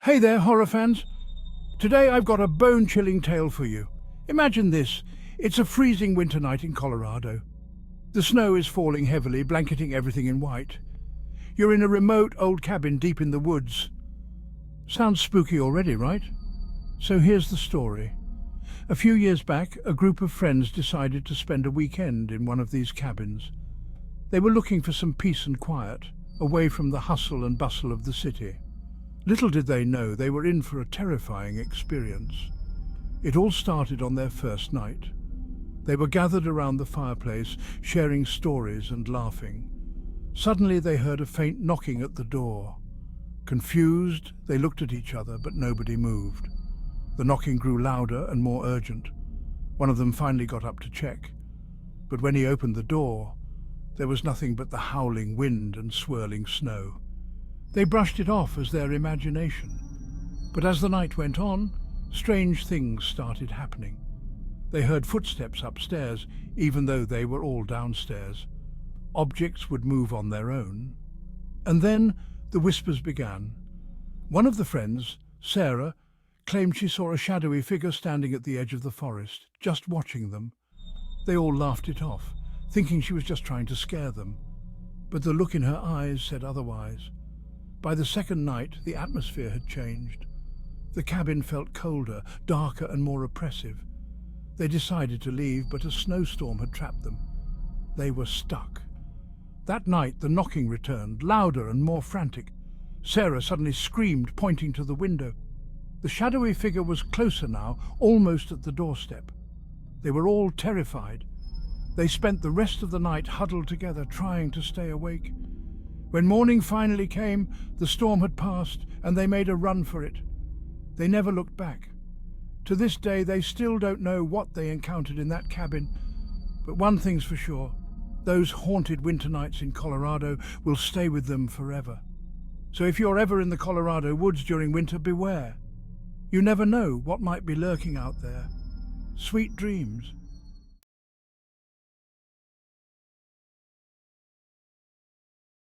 Hey there, horror fans. Today I've got a bone-chilling tale for you. Imagine this. It's a freezing winter night in Colorado. The snow is falling heavily, blanketing everything in white. You're in a remote old cabin deep in the woods. Sounds spooky already, right? So here's the story. A few years back, a group of friends decided to spend a weekend in one of these cabins. They were looking for some peace and quiet, away from the hustle and bustle of the city. Little did they know they were in for a terrifying experience. It all started on their first night. They were gathered around the fireplace, sharing stories and laughing. Suddenly they heard a faint knocking at the door. Confused, they looked at each other, but nobody moved. The knocking grew louder and more urgent. One of them finally got up to check. But when he opened the door, there was nothing but the howling wind and swirling snow. They brushed it off as their imagination. But as the night went on, strange things started happening. They heard footsteps upstairs, even though they were all downstairs. Objects would move on their own. And then the whispers began. One of the friends, Sarah, claimed she saw a shadowy figure standing at the edge of the forest, just watching them. They all laughed it off, thinking she was just trying to scare them. But the look in her eyes said otherwise. By the second night, the atmosphere had changed. The cabin felt colder, darker and more oppressive. They decided to leave, but a snowstorm had trapped them. They were stuck. That night, the knocking returned, louder and more frantic. Sarah suddenly screamed, pointing to the window. The shadowy figure was closer now, almost at the doorstep. They were all terrified. They spent the rest of the night huddled together, trying to stay awake. When morning finally came, the storm had passed, and they made a run for it. They never looked back. To this day, they still don't know what they encountered in that cabin. But one thing's for sure, those haunted winter nights in Colorado will stay with them forever. So if you're ever in the Colorado woods during winter, beware. You never know what might be lurking out there. Sweet dreams.